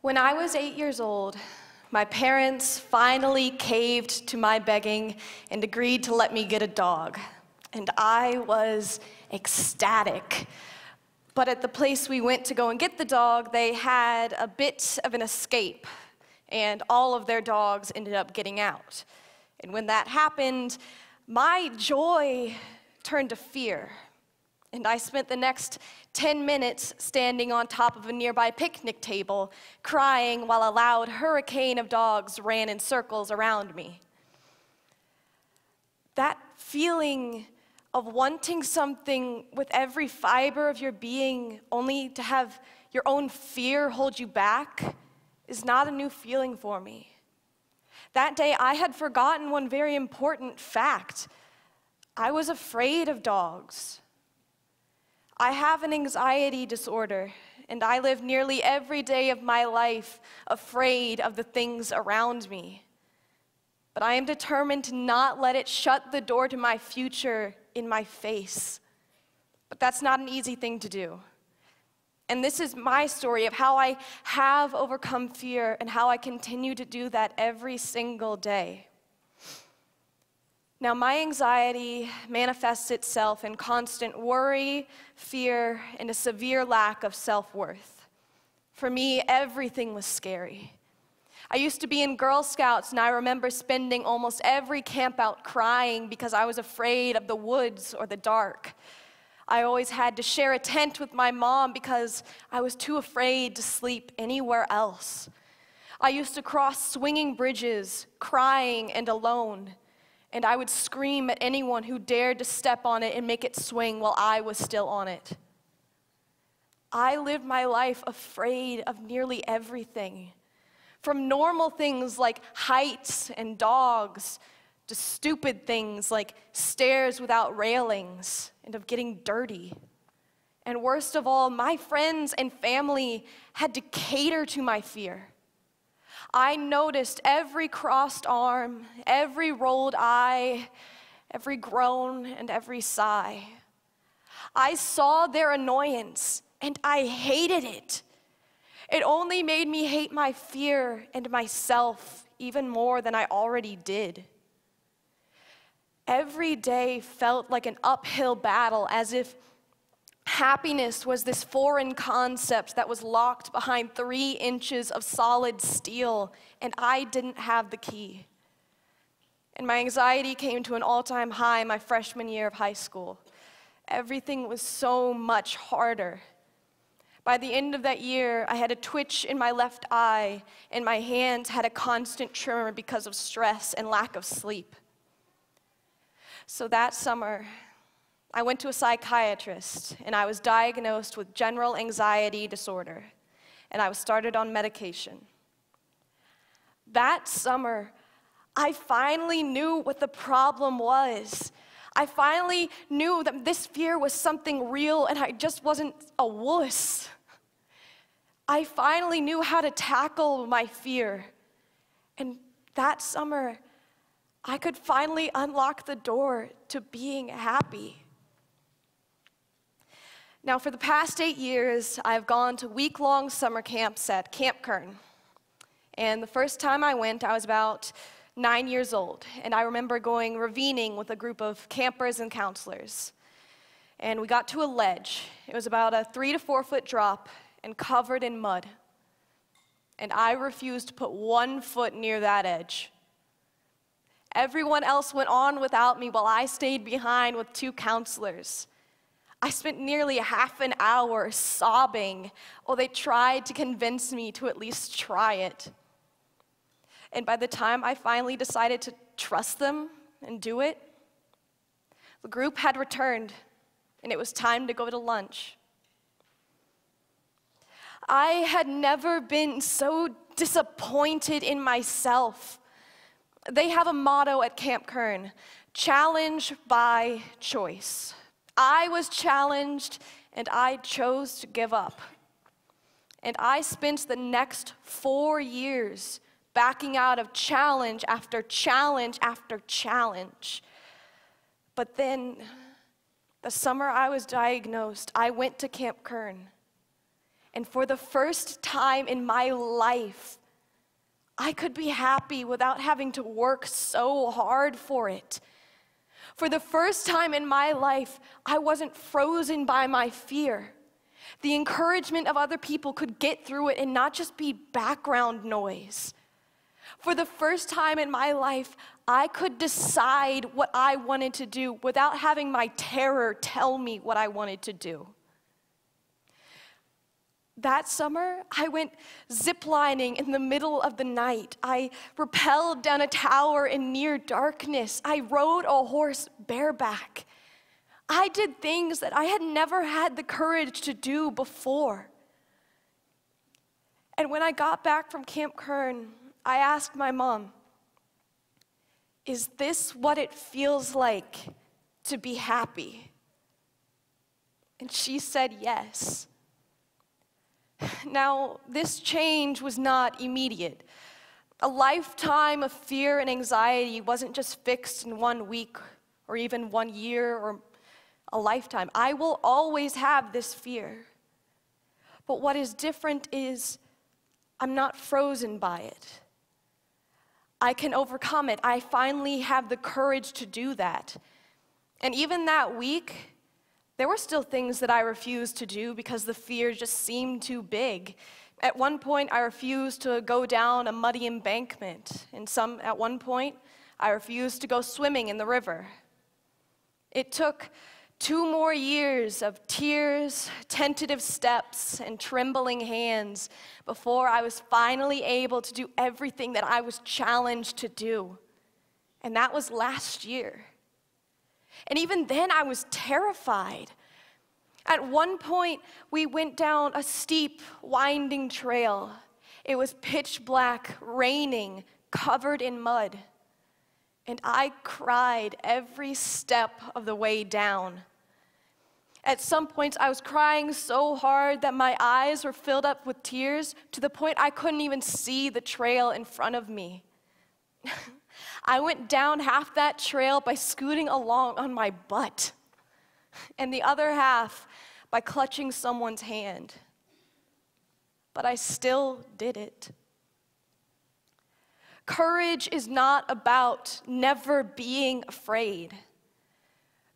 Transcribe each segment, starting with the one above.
When I was 8 years old, my parents finally caved to my begging and agreed to let me get a dog. And I was ecstatic. But at the place we went to go and get the dog, they had a bit of an escape, and all of their dogs ended up getting out. And when that happened, my joy turned to fear. And I spent the next 10 minutes standing on top of a nearby picnic table, crying while a loud hurricane of dogs ran in circles around me. That feeling of wanting something with every fiber of your being, only to have your own fear hold you back, is not a new feeling for me. That day, I had forgotten one very important fact. I was afraid of dogs. I have an anxiety disorder, and I live nearly every day of my life afraid of the things around me. But I am determined to not let it shut the door to my future in my face. But that's not an easy thing to do. And this is my story of how I have overcome fear and how I continue to do that every single day. Now, my anxiety manifests itself in constant worry, fear, and a severe lack of self-worth. For me, everything was scary. I used to be in Girl Scouts, and I remember spending almost every campout crying because I was afraid of the woods or the dark. I always had to share a tent with my mom because I was too afraid to sleep anywhere else. I used to cross swinging bridges, crying and alone. And I would scream at anyone who dared to step on it and make it swing while I was still on it. I lived my life afraid of nearly everything, from normal things like heights and dogs, to stupid things like stairs without railings, and of getting dirty. And worst of all, my friends and family had to cater to my fear. I noticed every crossed arm, every rolled eye, every groan, and every sigh. I saw their annoyance, and I hated it. It only made me hate my fear and myself even more than I already did. Every day felt like an uphill battle, as if happiness was this foreign concept that was locked behind 3 inches of solid steel, and I didn't have the key. And my anxiety came to an all-time high my freshman year of high school. Everything was so much harder. By the end of that year, I had a twitch in my left eye, and my hands had a constant tremor because of stress and lack of sleep. So that summer, I went to a psychiatrist, and I was diagnosed with general anxiety disorder, and I was started on medication. That summer, I finally knew what the problem was. I finally knew that this fear was something real, and I just wasn't a wuss. I finally knew how to tackle my fear, and that summer, I could finally unlock the door to being happy. Now, for the past 8 years, I've gone to week-long summer camps at Camp Kern. And the first time I went, I was about 9 years old. And I remember going ravining with a group of campers and counselors. And we got to a ledge. It was about a 3 to 4 foot drop and covered in mud. And I refused to put 1 foot near that edge. Everyone else went on without me while I stayed behind with 2 counselors. I spent nearly half an hour sobbing while they tried to convince me to at least try it. And by the time I finally decided to trust them and do it, the group had returned, and it was time to go to lunch. I had never been so disappointed in myself. They have a motto at Camp Kern: challenge by choice. I was challenged, and I chose to give up. And I spent the next 4 years backing out of challenge after challenge after challenge. But then, the summer I was diagnosed, I went to Camp Kern, And for the first time in my life, I could be happy without having to work so hard for it. For the first time in my life, I wasn't frozen by my fear. The encouragement of other people could get through it and not just be background noise. For the first time in my life, I could decide what I wanted to do without having my terror tell me what I wanted to do. That summer, I went ziplining in the middle of the night. I rappelled down a tower in near darkness. I rode a horse bareback. I did things that I had never had the courage to do before. And when I got back from Camp Kern, I asked my mom, "Is this what it feels like to be happy?" And she said yes. Now, this change was not immediate. A lifetime of fear and anxiety wasn't just fixed in 1 week or even 1 year or a lifetime. I will always have this fear. But what is different is I'm not frozen by it. I can overcome it. I finally have the courage to do that. And even that week, there were still things that I refused to do because the fear just seemed too big. At one point, I refused to go down a muddy embankment. At one point, I refused to go swimming in the river. It took 2 more years of tears, tentative steps, and trembling hands before I was finally able to do everything that I was challenged to do. And that was last year. And even then, I was terrified. At one point, we went down a steep, winding trail. It was pitch black, raining, covered in mud. And I cried every step of the way down. At some points, I was crying so hard that my eyes were filled up with tears to the point I couldn't even see the trail in front of me. I went down half that trail by scooting along on my butt, and the other half by clutching someone's hand. But I still did it. Courage is not about never being afraid.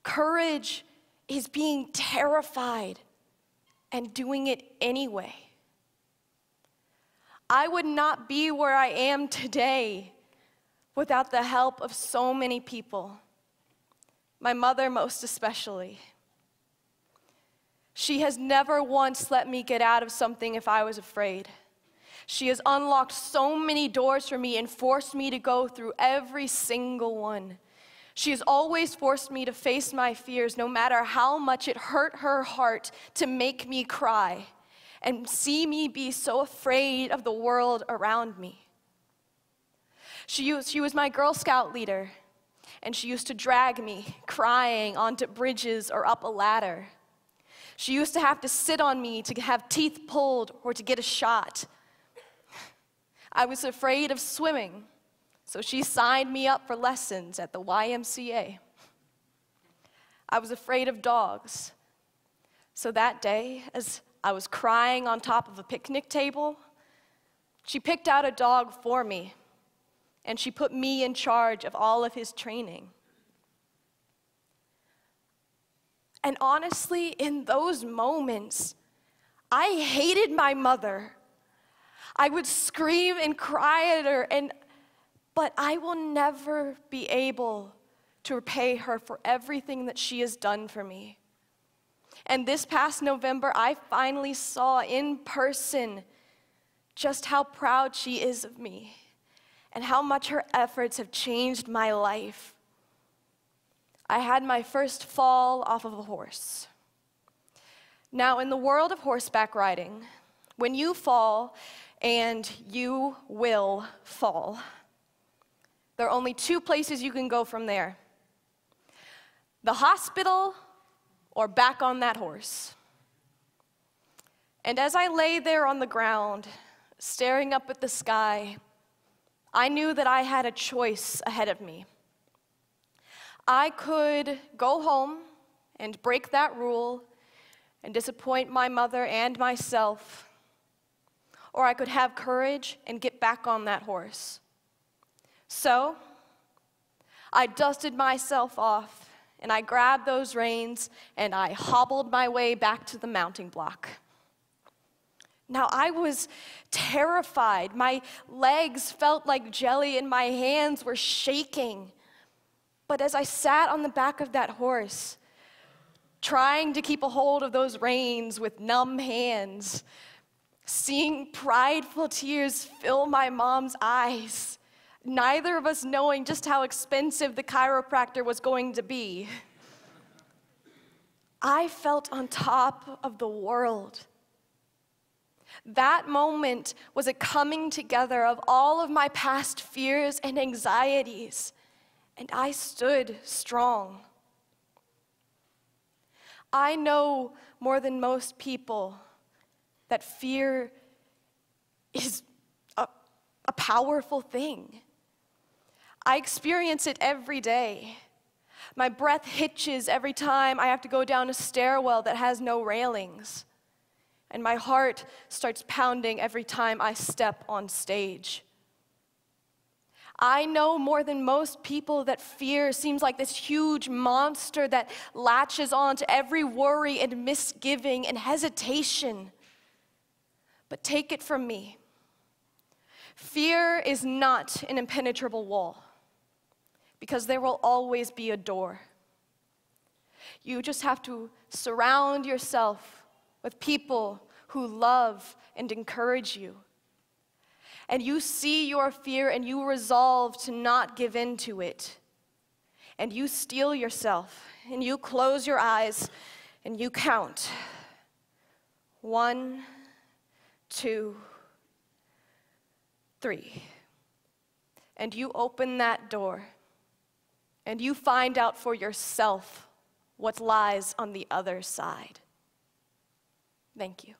Courage is being terrified and doing it anyway. I would not be where I am today without the help of so many people, my mother most especially. She has never once let me get out of something if I was afraid. She has unlocked so many doors for me and forced me to go through every single one. She has always forced me to face my fears, no matter how much it hurt her heart to make me cry and see me be so afraid of the world around me. She was my Girl Scout leader, and she used to drag me crying onto bridges or up a ladder. She used to have to sit on me to have teeth pulled or to get a shot. I was afraid of swimming, so she signed me up for lessons at the YMCA. I was afraid of dogs, so that day, as I was crying on top of a picnic table, she picked out a dog for me, and she put me in charge of all of his training. And honestly, in those moments, I hated my mother. I would scream and cry at her, but I will never be able to repay her for everything that she has done for me. And this past November, I finally saw in person just how proud she is of me and how much her efforts have changed my life. I had my first fall off of a horse. Now, in the world of horseback riding, when you fall, and you will fall, there are only 2 places you can go from there: the hospital or back on that horse. And as I lay there on the ground, staring up at the sky, I knew that I had a choice ahead of me. I could go home and break that rule and disappoint my mother and myself, or I could have courage and get back on that horse. So, I dusted myself off, and I grabbed those reins, and I hobbled my way back to the mounting block. Now, I was terrified. My legs felt like jelly, and my hands were shaking. But as I sat on the back of that horse, trying to keep a hold of those reins with numb hands, seeing prideful tears fill my mom's eyes, neither of us knowing just how expensive the chiropractor was going to be, I felt on top of the world. That moment was a coming together of all of my past fears and anxieties, and I stood strong. I know more than most people that fear is a powerful thing. I experience it every day. My breath hitches every time I have to go down a stairwell that has no railings. And my heart starts pounding every time I step on stage. I know more than most people that fear seems like this huge monster that latches on to every worry and misgiving and hesitation. But take it from me, fear is not an impenetrable wall, because there will always be a door. You just have to surround yourself with people who love and encourage you. And you see your fear and you resolve to not give in to it. And you steel yourself and you close your eyes and you count. 1, 2, 3. And you open that door and you find out for yourself what lies on the other side. Thank you.